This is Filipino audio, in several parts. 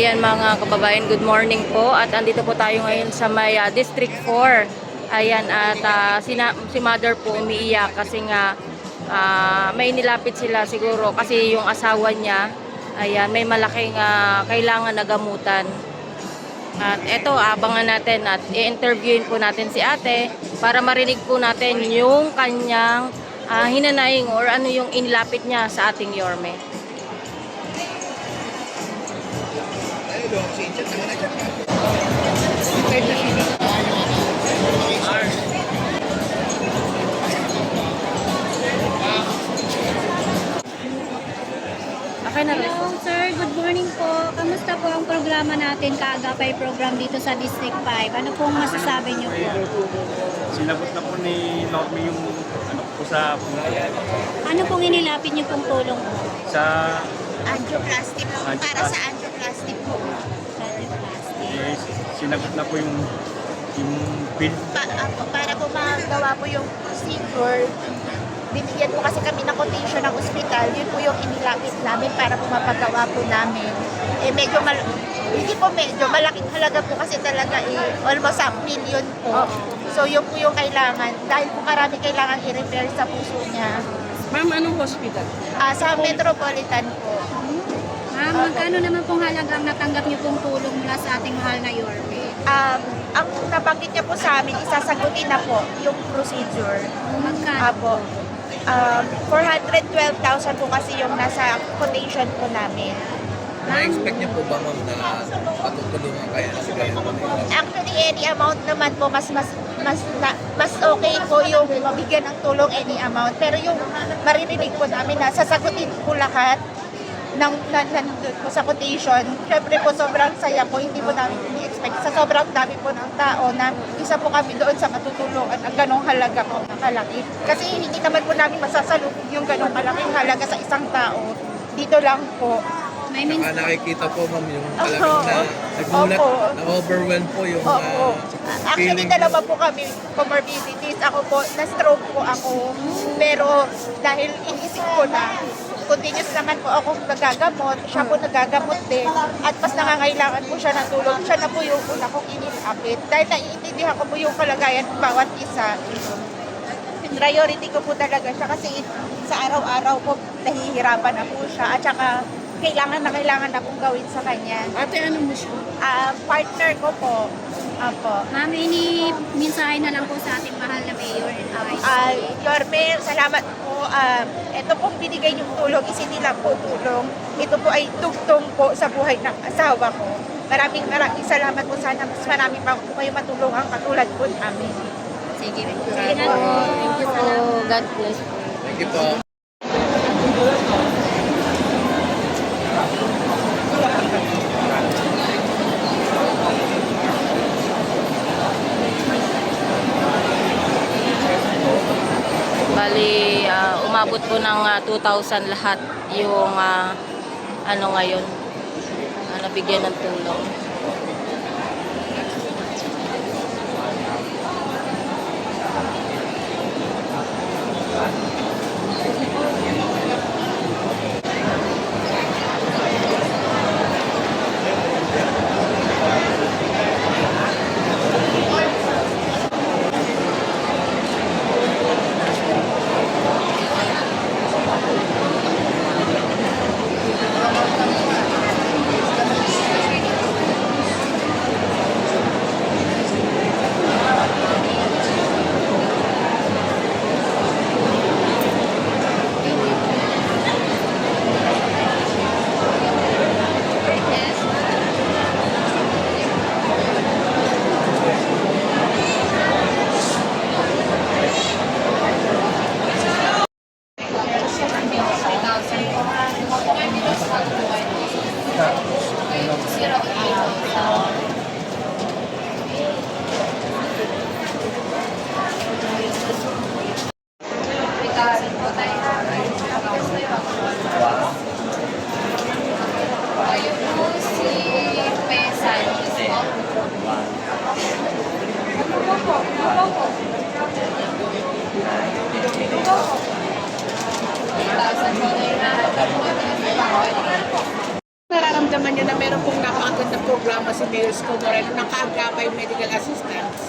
Ayan mga kababayan, good morning po. At andito po tayo ngayon sa may District 4. Ayan, at si mother po umiiyak kasi nga may nilapit sila siguro kasi yung asawa niya, ayan, may malaking kailangan na gamutan. At eto, abangan natin at i-interviewin po natin si ate para marinig po natin yung kanyang hinanaing or ano yung inilapit niya sa ating Yorme. Okay na rin. Hello sir, good morning po. Kamusta po ang programa natin, Kaagapay program dito sa District 5? Ano pong masasabi niyo po? Sinagot na po ni Normy yung ano po sa Ano pong inilapit niyo pong tulong po? sa Angioplasty po. Para sa angioplasty po. Plastic. sinagot na po yung bill. Para po magawa po yung procedure, binigyan po kasi kami ng quotation ng ospital. Yun po yung inilapit namin para po mapagawa po namin. Medyo hindi po medyo, malaking halaga po kasi talaga almost 1 million po. So yun po yung kailangan. Dahil po marami kailangan i-repair sa puso niya. Ma'am, anong hospital? Sa Metropolitan po. Ma'am, magkano naman pong halagang natanggap niyo pong tulong mula sa ating mahal na Yorme? Ang nabanggit niya po sa amin, isasagutin na po yung procedure. Magkano? Apo. 412,000 po kasi yung nasa quotation po namin. Na-expect niyo po ba ma'am na matutulungan kayo sa ganyan? Actually, any amount naman po, mas okay po yung mabigyan ng tulong any amount. Pero yung maririnig po namin na sasagutin po lahat nandun po sa quotation. Siyempre po, sobrang saya po. Hindi po namin ini-expect. Sa sobrang dami po ng tao na isa po kami doon sa matutulungan ang ganong halaga po na kalaki. Kasi hindi naman po namin masasalubog yung ganong kalaking halaga sa isang tao. Dito lang po. May Saka nakikita po ma'am yung talagang na nagulat, Opo. na-overwhelm po yung Opo. Actually, feeling dalawa po kami comorbidities. Ako po, na-stroke po ako. Pero dahil inisip ko na, continuous naman po akong nagagamot. Siya po nagagamot din. At mas nangangailangan po siya ng tulong. Siya na po yung una kong inilapit. Dahil naiintindihan ko po yung kalagayan ng bawat isa. Priority ko po talaga siya kasi sa araw-araw po nahihirapan na po siya. At saka kailangan na pong gawin sa kanya. Ate, ano mo siya? Partner ko po. Apo. Ma'am, minsahe na lang po sa ating mahal na Mayor and Yorme, salamat po. Ito pong binigay niyong tulong, hindi lang po tulong. Ito po ay tugtong po sa buhay ng asawa ko. Maraming salamat po. Sana mas marami pa po kayo matulungan katulad po namin. Sige. Sige po. po. Thank you po. God bless po. Thank you po. Bali, umabot po ng 2,000 lahat yung ano ngayon, nabigyan ng tulong. nararamdaman niyo na meron pong napakagandang programa si Mayor Isko Moreno ng kaagapay medical assistance?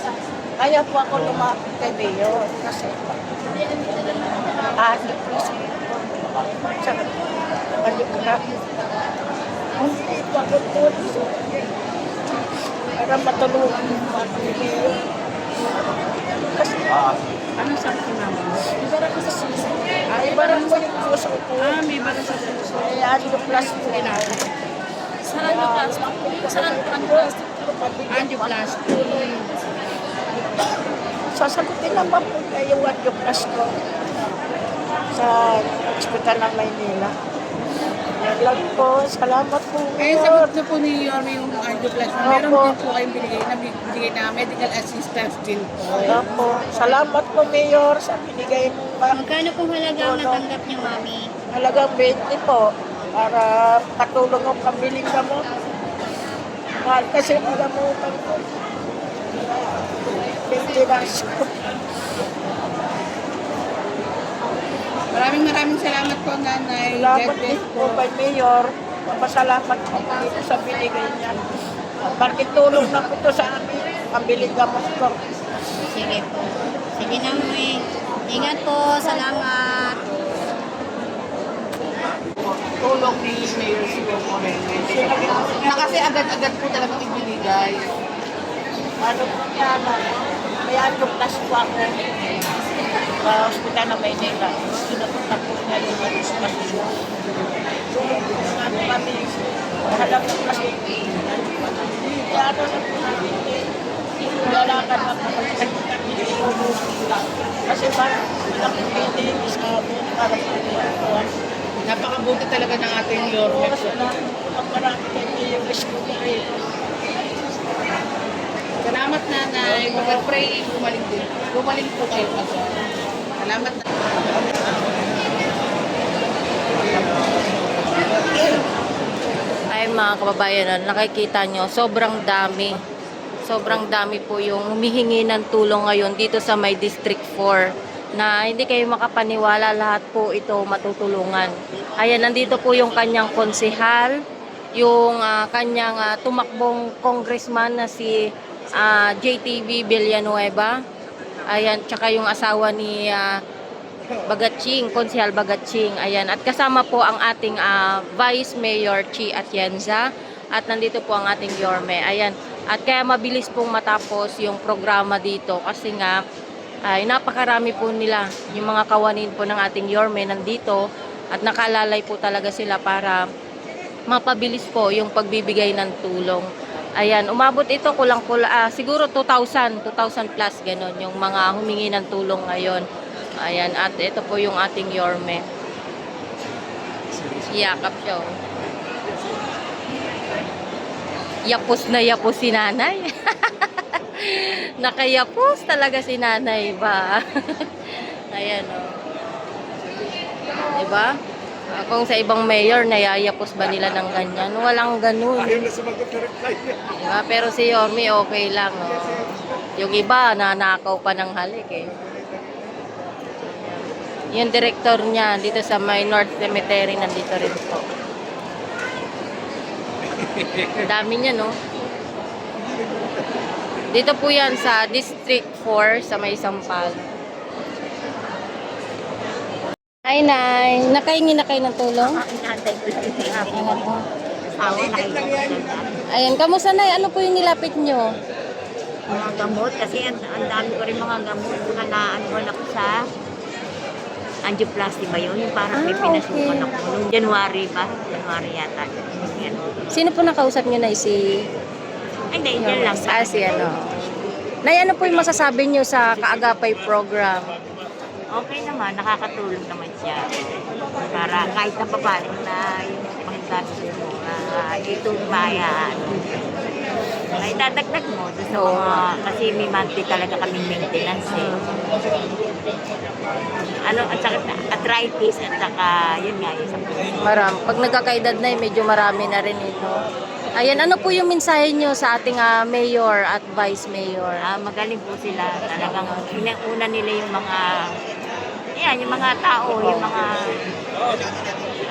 Kaya po ako lumapit kay Mayor kasi kasi sa balik na hindi po ako tulis para matulungan yung mga Mayor. Kasi Ano sabi ko naman? ibarang ko sa puso. Ibarang ko yung puso ko. May bara sa puso. Eh, ano yung plastic ko ginagawa? Saan yung plastic? Saan ang plastic? Angioplasty. Sasagutin naman po kayo at yung ko sa Hospital ng Maynila. Yan lang po. Salamat po. Eh, sagot na po ni Yorme yung angioplasty. Meron Opo. din po kayong binigay na medical assistance din po. Opo. Salamat po, Mayor, sa binigay mo ba. Magkano pong halaga ang natanggap niyo, Mami? Halagang 20 po para patulong ang pambiling gamot. Mahal kasi ang gamutan ko. 20 lang siya. Maraming salamat po, Nanay. Salamat God bless din po kay Mayor. Pasalamat po dito sa binigay niya. Bakit tulong na po ito sa amin? Pambiling gamot ko. Sige po. Sige na, Mami. Ingat po. Salamat. Tulong ni Mayor Isko Moreno. Na kasi agad-agad po talagang ibinigay. Ano po yan? May angioplas po ako sa Hospital ng Maynila. Sinapunta po niya yung angioplas ko. Tulong po ano kami. Halang po kasi. Ano na po namin. Lalakad na po kasi parang malaking meeting sa amin para po ito. Napakabuti talaga ng ating Yorme. Kasi na ang marami kayo yung school rate. Salamat, Nanay. Mag-pray, gumaling din. Gumaling po kayo agad. Salamat, Nanay. Ay mga kababayan, nakikita nyo, sobrang dami. Sobrang dami po yung humihingi ng tulong ngayon dito sa may District 4 na hindi kayo makapaniwala, lahat po ito matutulungan. Ayan, nandito po yung kanyang konsehal, yung kanyang tumakbong congressman na si JTV Villanueva. Ayan, tsaka yung asawa ni Bagatching, Konsehal Bagatching. Ayan, at kasama po ang ating Vice Mayor Chi Atienza at nandito po ang ating Yorme. Ayan, at kaya mabilis pong matapos yung programa dito kasi nga ay napakarami po nila, yung mga kawanin po ng ating Yorme nandito at nakalalay po talaga sila para mapabilis po yung pagbibigay ng tulong. Ayan, umabot ito kulang-kula, siguro 2,000 plus ganon yung mga humingi ng tulong ngayon. Ayan, at ito po yung ating Yorme. Yakap siya. Oh. Yapos na yapos si nanay. Nakayapos talaga si nanay ba? Ayan o. Oh. Diba? Kung sa ibang mayor, nayayapos ba nila ng ganyan? Walang ganun. Ayaw na sumagot na reply. Diba? Pero si Yorme okay lang. Oh. Yung iba, nanakaw pa ng halik eh. Yung director niya dito sa may North Cemetery, nandito rin po. Dami niya, no? Dito po yan sa District 4 sa may Sampal. Ay, Nay. Nakahingi na kayo ng tulong? Ayan, kamusta, Nay? Ano po yung nilapit nyo? Mga gamot kasi ang dami ko rin mga gamot na naano ako sa angioplasty ba yun? Yung parang may pinasukan okay. ako. Noong January ba? January yata. Yan. Sino po nakausap nyo, Nay? Si... Ay, hindi, yan lang. Si ano? Nay, ano po yung masasabi nyo sa Kaagapay program? Okay naman, nakakatulong naman siya. Para kahit na papalit na yung mga gastos mo, ito bayan. Ay, dadagdag mo doon sa mga, kasi may monthly talaga kaming maintenance eh. Ano, at saka arthritis, at saka yun nga, yung sa Maram. Pag nagkakaedad na, medyo marami na rin ito. Ayan, ano po yung mensahe nyo sa ating mayor at vice mayor? magaling po sila. Talagang una nila yung mga, yan, yung mga tao, yung mga,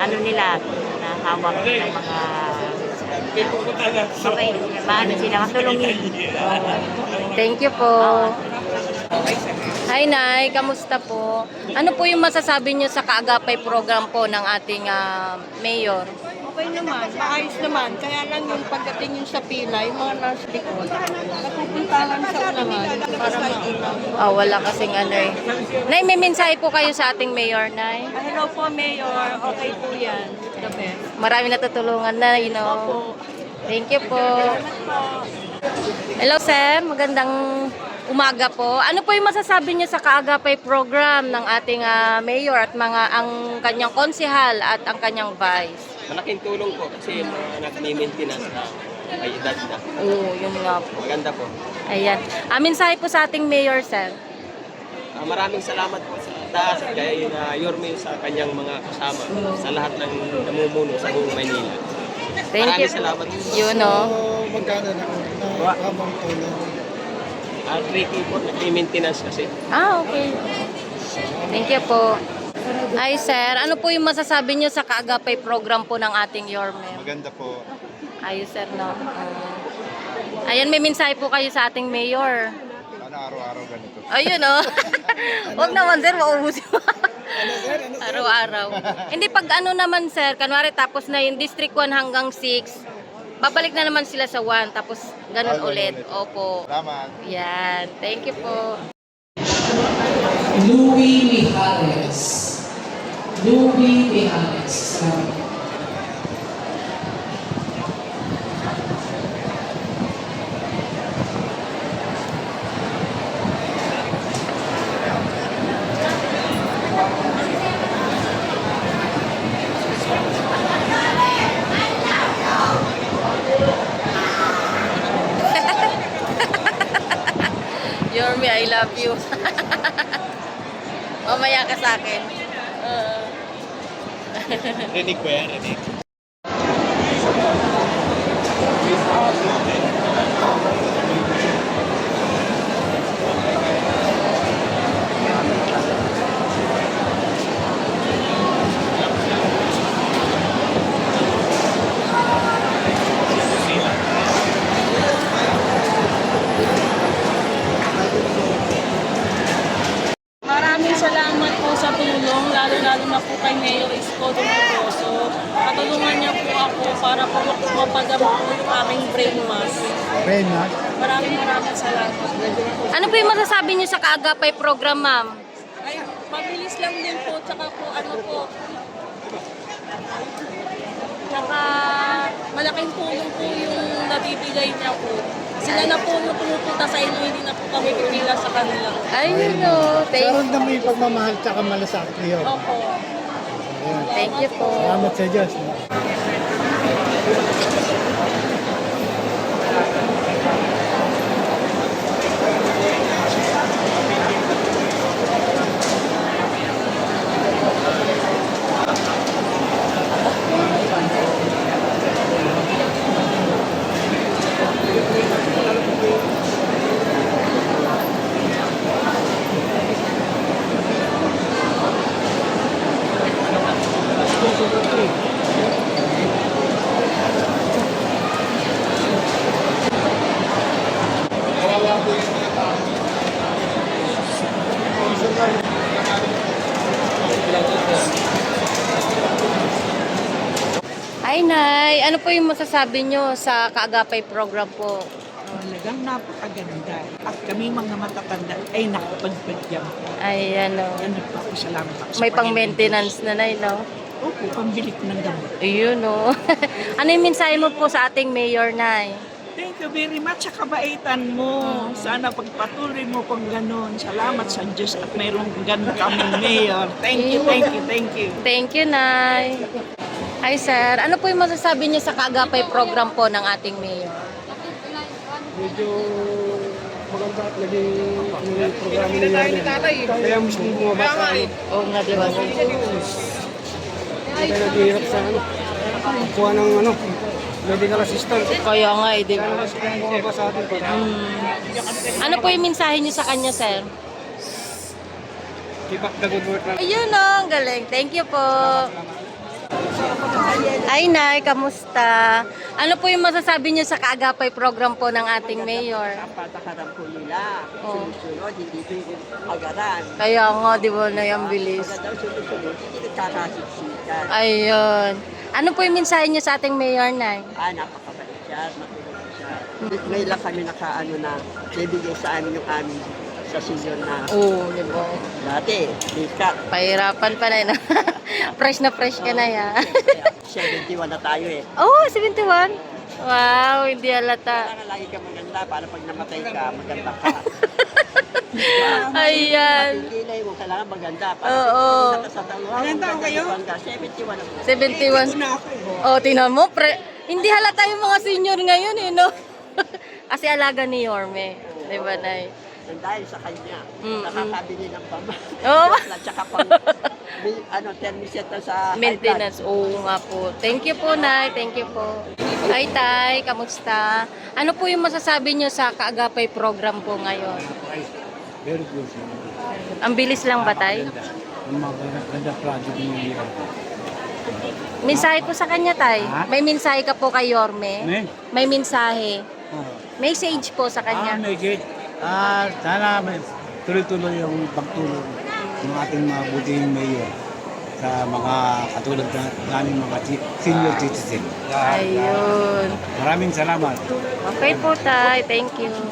ano nila, na hawak ng mga Okay, paano sila matulungin? Thank you po. Hi, Nay. Kamusta po? Ano po yung masasabi niyo sa kaagapay program po ng ating mayor? Okay naman, maayos naman. Kaya lang yung pagdating yung sa pila, yung mga nasa likod, napupuntahan sa unahan para mauna. Wala kasing ano eh. Nay, may mensahe po kayo sa ating mayor, Nay. Hello po, Mayor. Okay po yan. The best. Marami natutulungan na, you know. Thank you po. Hello, Sir. Magandang umaga po. Ano po yung masasabi niyo sa kaagapay program ng ating mayor at ang kanyang konsehal at ang kanyang vice? Malaking tulong po kasi yung mga anak ni maintenance na may edad na. Oo, yun nga po. Maganda po. Ayan. Mensahe po sa ating mayor, Sir. Maraming salamat po sa taas at kay Yorme sa kanyang mga kasama sa lahat ng namumuno sa buong Maynila. Thank you. Maraming salamat po. You know. Magkano na habang tulong? Tricky po, nag-maintenance kasi. Okay. Thank you po. Ay, Sir. Ano po yung masasabi niyo sa kaagapay program po ng ating Yorme? Maganda po. Ayos, Sir, no? Ayan, may mensahe po kayo sa ating mayor. Ano araw-araw ganito? Ayun, oh. Huwag naman, Sir, maubusin mo. Araw-araw. Hindi, pag ano naman, Sir, kanwari tapos na yung District 1 hanggang 6, babalik na naman sila sa 1, tapos ganun ulit. Opo. Salamat. Yan. Thank you po. Louie Mijares. Louie Mijares. Salamat. Yorme, I love you. Mamaya ka sa akin. Rinig ko yan, rinig. Maraming salamat po sa tulong, lalo-lalo na po kay Mayor Isko Dumoso. Patulungan niya po ako para po mapagamot po yung aming brain mass. Maraming salamat. Ano po yung masasabi niyo sa kaagapay program, ma'am? Ay, mabilis lang din po, tsaka po ano po, tsaka malaking tulong po yung nabibigay niya po. Sila na po yung pumupunta sa inyo, hindi na po kami pipila sa kanila. Ayun, no. Meron na may pagmamahal tsaka malasakit niyo. Opo. Thank you po. Salamat sa Diyos. Hi, Nay. Ano po yung masasabi niyo sa kaagapay program po? Talagang napakaganda. At kami mga matatanda ay nakapagpagyam. Ay, ano. Yan, nagpapasalamat ako sa May Panginoon. pang-maintenance na, Nay, no? Opo, pambili ko ng gamot. Ayun, no. Ano yung mensahe mo po sa ating mayor, Nay? Thank you very much sa kabaitan mo. Sana pagpatuloy mo pang ganon. Salamat sa Diyos at mayroong ganon kaming mayor. Thank you, thank you, thank you. Thank you, Nay. Hi, Sir. Ano po yung masasabi niyo sa kaagapay program po ng ating mayor? Medyo maganda at naging programa nila. Kaya mismo bumabasa. Oo nga, di ba? Kaya naghihirap sa kuha ng medical assistant. Kaya nga, di ba? Kaya naman bumabasa atin para. Ano po yung mensahe niyo sa kanya, Sir? Keep up the good work. Ayun, no. Ang galing. Thank you po. Hi, Hi, Nay. Kamusta? Ano po yung masasabi niyo sa kaagapay program po ng ating mayor? Patakaran po nila. Oh. Sunod-sunod, hindi po agaran. Kaya nga, di ba na yung bilis? Pagka daw sunod-sunod, hindi nagkakasiksikan. Ayun. Ano po yung mensahe niyo sa ating mayor, Nay? Napakabait siya, matulog siya. Ngayon lang kami nakaano na, bibigay sa amin yung aming sa senior na Oo, di ba? dati, bikat. Pahirapan pa na yun. Fresh na fresh ka na yan. 71 na tayo eh. Oh, 71? Wow, hindi halata. Kailangan lagi ka maganda para pag namatay ka, maganda ka. Ayan. Pagkilay mo, kailangan maganda. Para Oo. Ilan taon kayo? 71 na po. 71. Oh, tinan mo, hindi halata yung mga senior ngayon, eh, no? Kasi alaga ni Yorme. Di ba, Nay? Dahil sa kanya, Mm-mm. nakakabili ng pama. Oo. At saka pang, termiset na sa Maintenance. Oo nga po. Thank you po, Nay. Thank you po. Hi, Tay. Kamusta? Ano po yung masasabi nyo sa kaagapay program po ngayon? Very good. Ang bilis lang ba, Tay? Ang maganda project ni Mensahe po sa kanya, Tay. May mensahe ka po kay Yorme? May mensahe. Message po sa kanya. Message. Sana tuloy-tuloy yung pagtulong ng ating mga buting mayor sa mga katulad namin mga senior citizen. Ayun. Maraming salamat. Okay po, Tay. Thank you.